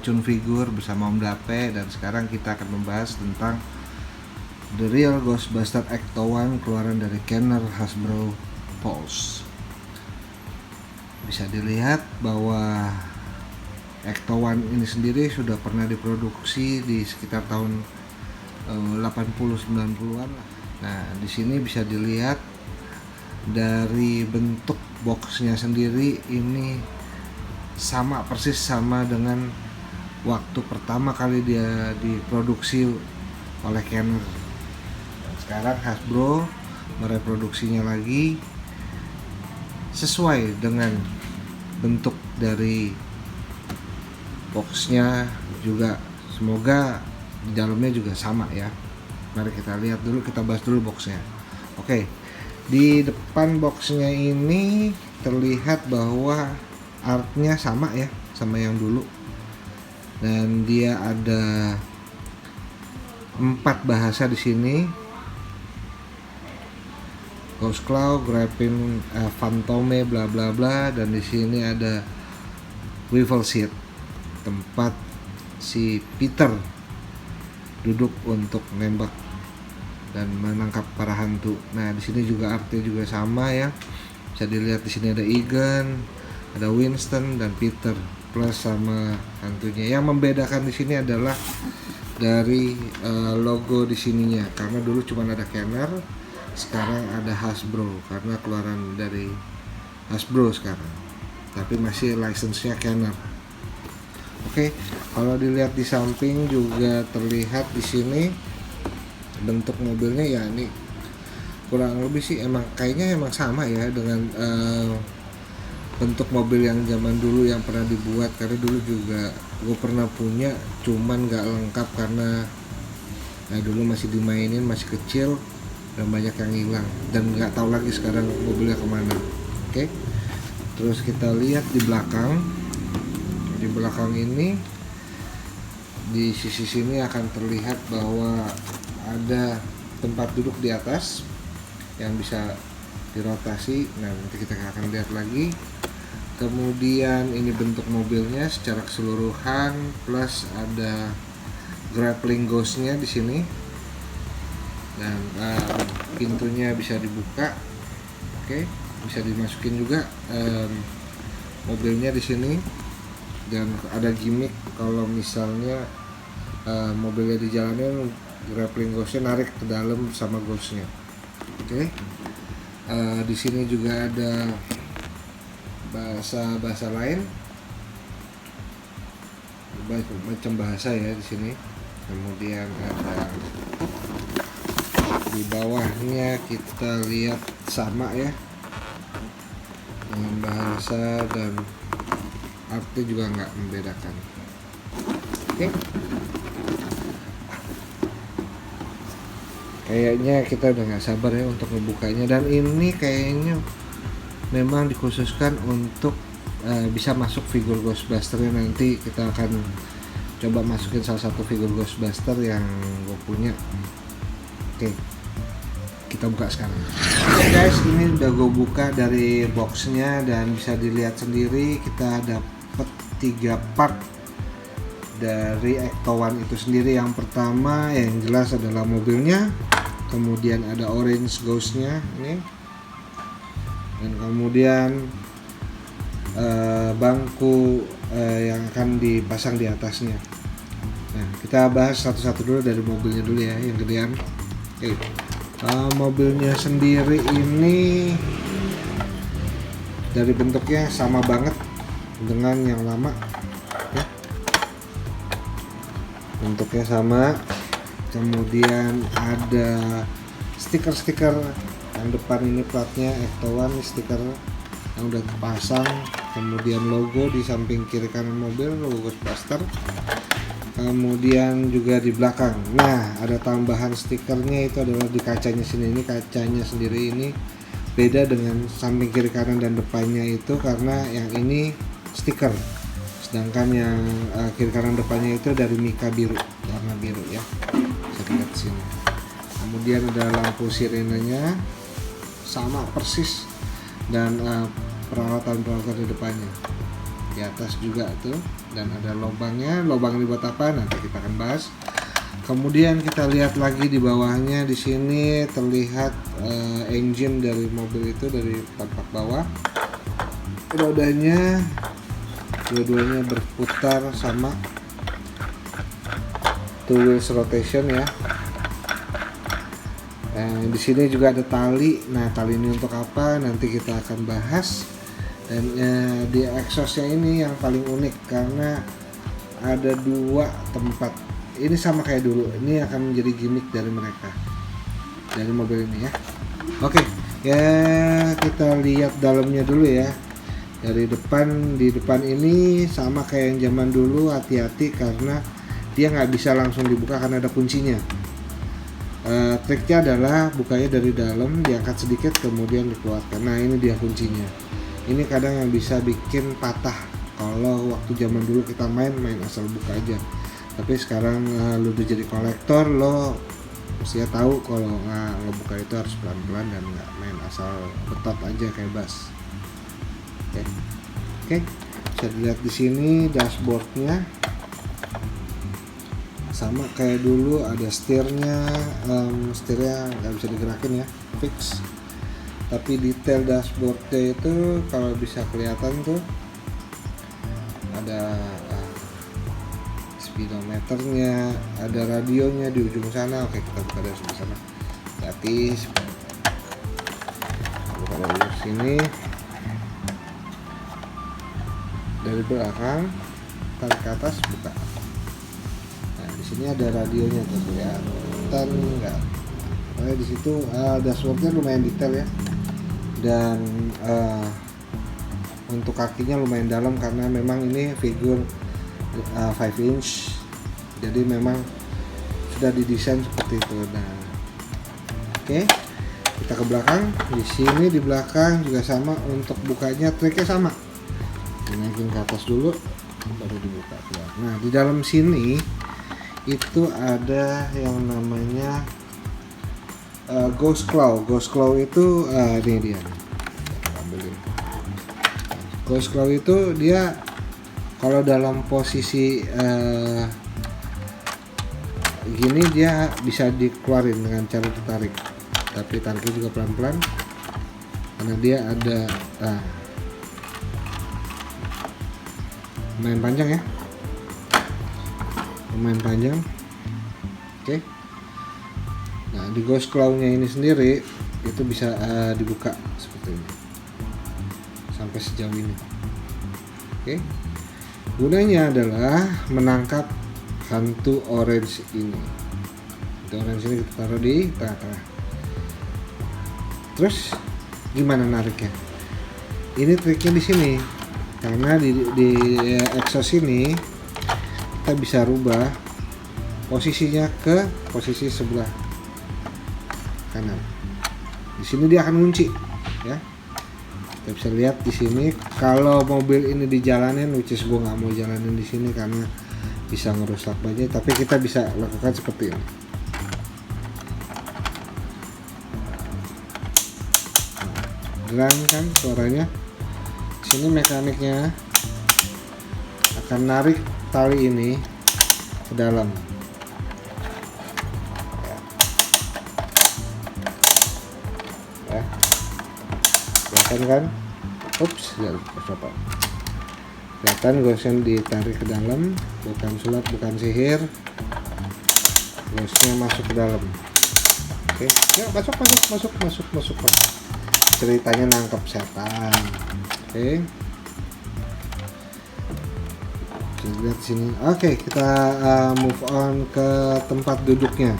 Action Figure bersama Om Dape, dan sekarang kita akan membahas tentang The Real Ghostbuster Ecto 1 keluaran dari Kenner Hasbro Pulse. Bisa dilihat bahwa Ecto 1 ini sendiri sudah pernah diproduksi di sekitar tahun 80-90-an lah. Nah, di sini bisa dilihat dari bentuk boxnya sendiri ini sama persis sama dengan waktu pertama kali dia diproduksi oleh Kenner. Sekarang Hasbro mereproduksinya lagi sesuai dengan bentuk dari boxnya juga. Semoga di dalamnya juga sama ya. Mari kita lihat dulu, kita bahas dulu boxnya. Oke, di depan boxnya ini terlihat bahwa artnya sama ya, sama yang dulu. Dan dia ada 4 bahasa di sini. Ghost Claw, Grappling, Phantome, bla bla bla, dan di sini ada Wiffle Seat, tempat si Peter duduk untuk nembak dan menangkap para hantu. Nah, di sini juga artnya juga sama ya. Bisa dilihat di sini ada Egon, ada Winston dan Peter plus sama hantunya. Yang membedakan di sini adalah dari logo di sininya, karena dulu cuma ada Kenner, sekarang ada Hasbro karena keluaran dari Hasbro sekarang, tapi masih license-nya Kenner. Oke, kalau dilihat di samping juga terlihat di sini bentuk mobilnya ya, ini kurang lebih sih emang kayaknya emang sama ya dengan bentuk mobil yang zaman dulu yang pernah dibuat, karena dulu juga gue pernah punya, cuman nggak lengkap karena dulu masih dimainin, masih kecil dan banyak yang hilang dan nggak tahu lagi sekarang mobilnya kemana. Oke, terus kita lihat di belakang. Di belakang ini di sisi sini akan terlihat bahwa ada tempat duduk di atas yang bisa dirotasi. Nah, nanti kita akan lihat lagi. Kemudian ini bentuk mobilnya secara keseluruhan, plus ada grappling ghostnya di sini, dan pintunya bisa dibuka. Oke, bisa dimasukin juga mobilnya di sini, dan ada gimmick kalau misalnya mobilnya dijalanin, grappling ghostnya narik ke dalam sama ghostnya. Oke, di sini juga ada bahasa lain, macam bahasa ya di sini. Kemudian ada di bawahnya kita lihat sama ya dengan bahasa, dan arti juga nggak membedakan. Oke, kayaknya kita udah nggak sabar ya untuk membukanya, dan ini kayaknya memang dikhususkan untuk bisa masuk figur Ghostbuster-nya. Nanti kita akan coba masukin salah satu figur Ghostbuster yang gue punya. Oke, kita buka sekarang. Oke guys, ini udah gue buka dari boxnya, dan bisa dilihat sendiri kita dapat 3 part dari Ecto 1 itu sendiri. Yang pertama yang jelas adalah mobilnya, kemudian ada orange ghostnya ini, dan kemudian bangku yang akan dipasang di atasnya. Nah, kita bahas satu-satu dulu dari mobilnya dulu ya, yang gedean. Oke, mobilnya sendiri ini dari bentuknya sama banget dengan yang lama ya. Bentuknya sama, kemudian ada stiker-stiker yang depan ini platnya Ecto 1, stiker yang udah terpasang, kemudian logo di samping kiri kanan mobil, logo Ghostbuster, kemudian juga di belakang. Nah, ada tambahan stikernya, itu adalah di kacanya sini. Ini kacanya sendiri ini beda dengan samping kiri kanan dan depannya itu, karena yang ini stiker, sedangkan yang kiri kanan depannya itu dari mika biru, warna biru ya, bisa lihat di sini. Kemudian ada lampu sirenenya sama persis, dan peralatan-peralatan di depannya. di atas juga tuh, dan ada lubangnya. Lubang ini buat apa nanti kita akan bahas. Kemudian kita lihat lagi di bawahnya, di sini terlihat engine dari mobil itu dari tampak bawah. Rodanya dua-duanya berputar sama, two wheels rotation ya. Di sini juga ada tali. Nah, tali ini untuk apa? Nanti kita akan bahas. Dan di exhaustnya ini yang paling unik karena ada dua tempat. Ini sama kayak dulu. Ini akan menjadi gimmick dari mereka, dari mobil ini ya. Oke, ya kita lihat dalamnya dulu ya. Dari depan, di depan ini sama kayak yang zaman dulu. Hati-hati karena dia nggak bisa langsung dibuka karena ada kuncinya. Triknya adalah bukanya dari dalam, diangkat sedikit kemudian dikeluarkan. Nah, ini dia kuncinya. Ini kadang yang bisa bikin patah kalau waktu zaman dulu kita main asal buka aja. Tapi sekarang lu udah jadi kolektor, lo mesti tahu kalau lo buka itu harus pelan-pelan dan nggak main asal betot aja kayak bass. Oke. Bisa dilihat di sini dashboardnya sama kayak dulu, ada setirnya nggak bisa digerakin ya, fix. Tapi detail dashboardnya itu kalau bisa kelihatan tuh ada speedometernya, ada radionya di ujung sana. Oke, kita buka dari sebelah sana. Hati-hati. Buka dari sini. Dari belakang tarik ke atas, buka. Nah, di sini ada radionya tuh ya. Dan enggak. Di situ dashboardnya lumayan detail ya. Dan untuk kakinya lumayan dalam karena memang ini figur 5 inch, jadi memang sudah didesain seperti itu. Nah, oke, kita ke belakang. Di sini di belakang juga sama, untuk bukanya triknya sama, dinaikin ke atas dulu baru dibuka. Nah, di dalam sini itu ada yang namanya ghost claw. Ghost claw itu ini dia. Ambilin. Ghost claw itu dia kalau dalam posisi gini dia bisa dikeluarin dengan cara ditarik, tapi tariknya juga pelan-pelan karena dia ada lumayan panjang ya, lumayan panjang. Oke. Nah, di ghost claw-nya ini sendiri itu bisa dibuka seperti ini sampai sejauh ini. Oke. Gunanya adalah menangkap hantu orange ini. Hantu orange ini kita taruh di tengah-tengah. Terus gimana nariknya? Ini triknya di sini. Karena di exhaust ini kita bisa rubah posisinya ke posisi sebelah kanan. Di sini dia akan ngunci, ya. Kita bisa lihat di sini kalau mobil ini dijalanin, which is gue nggak mau jalanin di sini karena bisa ngerusak banyak, tapi kita bisa lakukan seperti ini. Dengar kan suaranya? Di sini mekaniknya akan narik tali ini ke dalam. Ya. Kelihatan kan? Ups, jangan coba. Kelihatan gosnya ditarik ke dalam, bukan sulap, bukan sihir. Gosnya masuk ke dalam. Oke, ya masuk. Ceritanya nangkep setan. Oke. Lihat sini. Oke, kita move on ke tempat duduknya.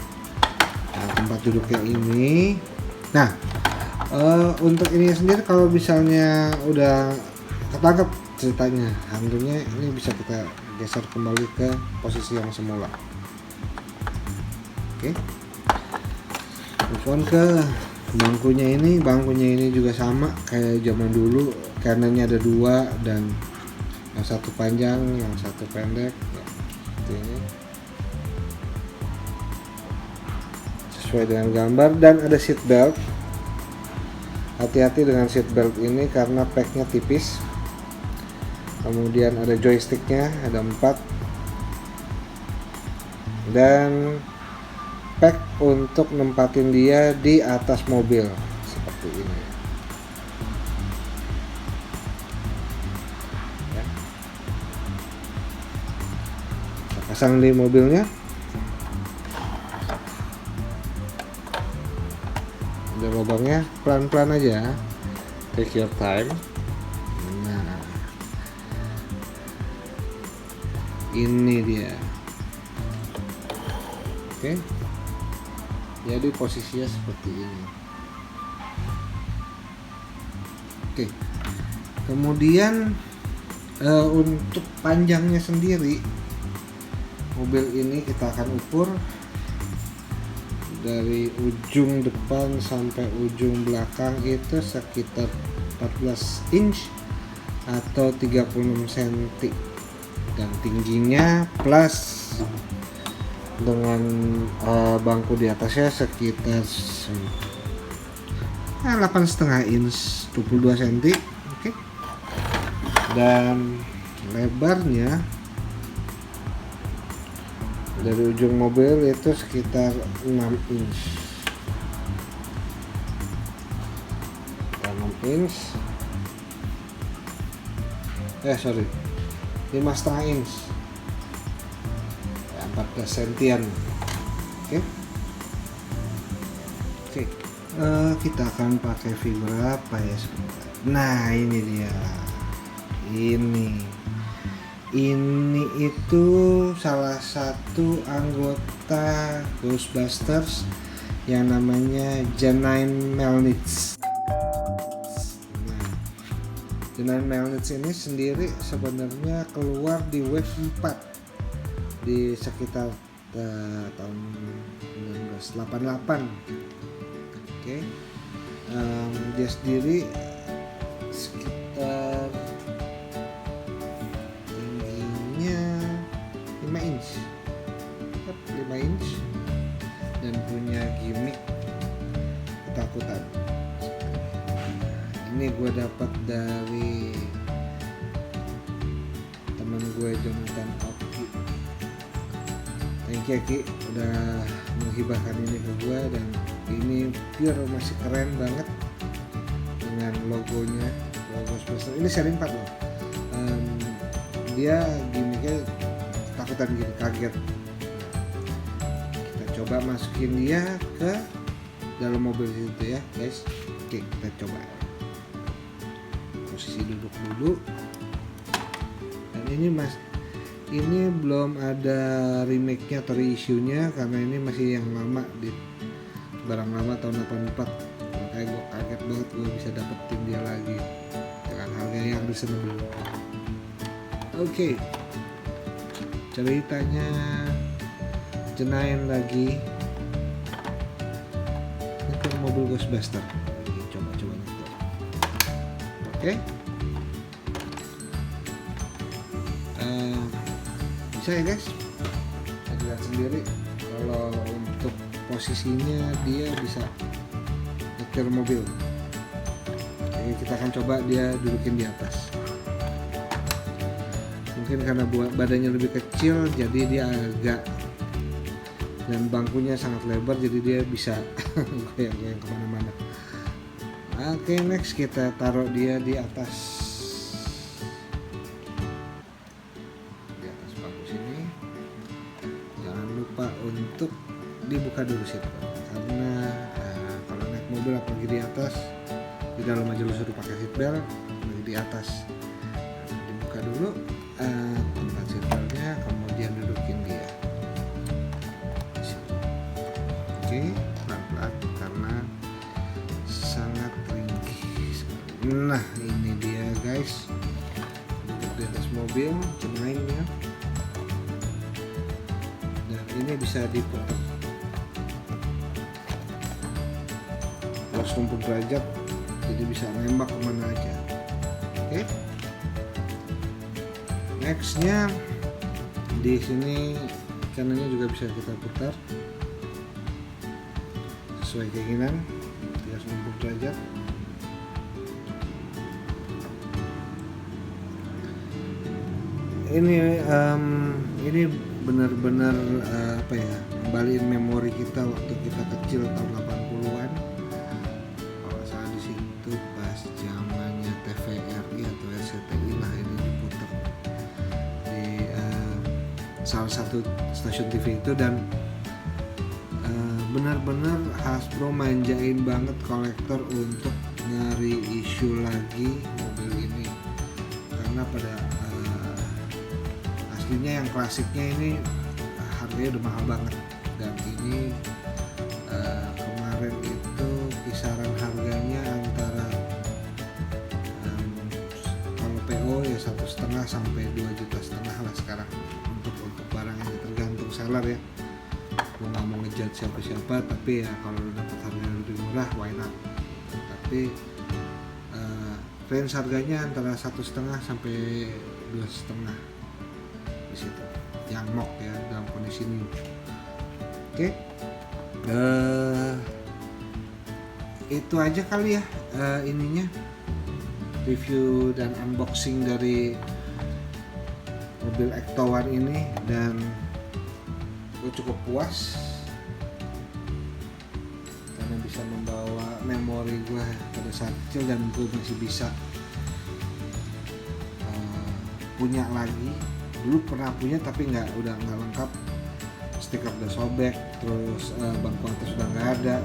Nah, tempat duduknya ini. Nah, untuk ini sendiri kalau misalnya udah ketangkep ceritanya, hantunya ini bisa kita geser kembali ke posisi yang semula. Oke. Move on ke bangkunya ini. Bangkunya ini juga sama kayak zaman dulu, kanannya ada dua dan yang satu panjang, yang satu pendek. Ini sesuai dengan gambar, dan ada seat belt. Hati-hati dengan seat belt ini karena packnya tipis. kemudian ada joysticknya, ada 4, dan pack untuk nempatin dia di atas mobil seperti ini ya. Kita pasang di mobilnya, ada lubangnya, pelan-pelan aja, take your time. Nah, ini dia. Oke, jadi posisinya seperti ini. Oke, kemudian untuk panjangnya sendiri, mobil ini kita akan ukur dari ujung depan sampai ujung belakang itu sekitar 14 inch atau 36 cm, dan tingginya plus dengan bangku di atasnya sekitar 8,5 inch, 22 cm. Oke. Dan lebarnya dari ujung mobil itu sekitar 6 inch. 6 inch. 5,5 inch. 14 sentian. Oke. Kita akan pakai figur apa ya sebentar. Nah, ini dia. Ini itu salah satu anggota Ghostbusters yang namanya Janine Melnitz. Nah, Janine Melnitz ini sendiri sebenarnya keluar di wave 4 di sekitar tahun 1988. Oke. Dia sendiri sekitar tingginya 5 inch, 5 inch, dan punya gimmick ketakutan. Ini gue dapat dari teman gue, Jonathan Oki. Thank you Ki udah menghibahkan ini ke gue, dan ini pure masih keren banget dengan logonya, logo Ghostbusters. Ini seri 4 loh. Dia gimmicknya takutan gini, kaget. Kita coba masukin dia ke dalam mobil itu ya guys. Oke, kita coba posisi duduk dulu. Dan ini belum ada remake-nya atau reissue-nya karena ini masih yang lama, di barang lama tahun 84. Makanya gue kaget banget gue bisa dapetin dia lagi dengan harga yang reasonable. Oke. Ceritanya Janine lagi nyetir mobil Ghostbuster. Coba nyetir. Oke. Bisa ya guys, saya lihat sendiri kalau untuk posisinya dia bisa nyetir mobil. Jadi kita akan coba dia dudukin di atas. Mungkin karena badannya lebih kecil jadi dia agak, dan bangkunya sangat lebar jadi dia bisa goyang-goyang kemana-mana. Oke, next kita taruh dia di atas untuk dibuka dulu sih, karena kalau naik mobil apalagi di atas, di dalam aja lu suruh pakai seatbelt, apalagi di atas. Dibuka dulu tempat seatbeltnya, kemudian dudukin dia. Oke, pelan-pelan karena sangat ringkih sekali. Nah, ini dia guys, duduk di atas mobil, Janine-nya. Ini bisa diputar 180 derajat, jadi bisa nembak kemana aja. Oke. Nextnya di sini kanannya juga bisa kita putar sesuai keinginan 360 derajat. ini benar-benar kembaliin memori kita waktu kita kecil tahun 80-an. Kalau salah di situ pas zamannya TVRI atau RCTI lah ini diputar di salah satu stasiun TV itu, dan benar-benar Hasbro manjain banget kolektor untuk nyari isu lagi mobil ini, karena pada aslinya yang klasiknya ini harganya udah mahal banget, dan ini kemarin itu kisaran harganya antara kalau PO ya 1,5 sampai 2,5 juta lah sekarang untuk barang ini, tergantung seller ya. Gue nggak mau ngejudge siapa-siapa, tapi ya kalau dapat harga lebih murah why not. Tapi range harganya antara 1,5 sampai 2,5 di situ, yang mock ya, dalam kondisi new. Oke. Itu aja kali ya ininya review dan unboxing dari mobil Ecto One ini, dan gue cukup puas karena bisa membawa memori gue pada saat kecil, dan gue masih bisa punya lagi. Dulu pernah punya tapi udah nggak lengkap, stiker udah sobek, terus bangku atas udah nggak ada.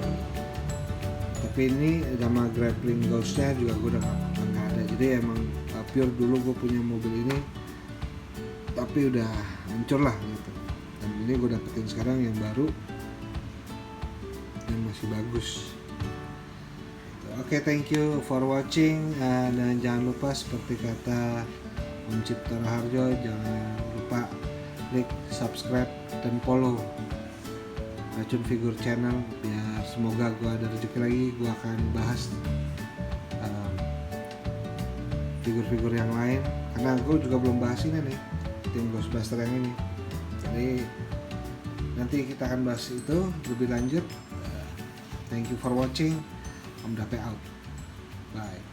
Tapi ini sama grappling gauge-nya juga gue udah nggak ada. Jadi emang pure dulu gue punya mobil ini, tapi udah hancur lah gitu. Dan ini gue dapetin sekarang yang baru dan masih bagus. Oke, thank you for watching, dan jangan lupa seperti kata Om Cipto Raharjo, jangan lupa like, subscribe, dan follow Racun Figur Channel, biar semoga gue ada rezeki lagi, gue akan bahas figur-figur yang lain, karena gue juga belum bahas ini nih, tim Ghostbuster yang ini. Jadi nanti kita akan bahas itu lebih lanjut. Thank you for watching. Om Dape out. Bye.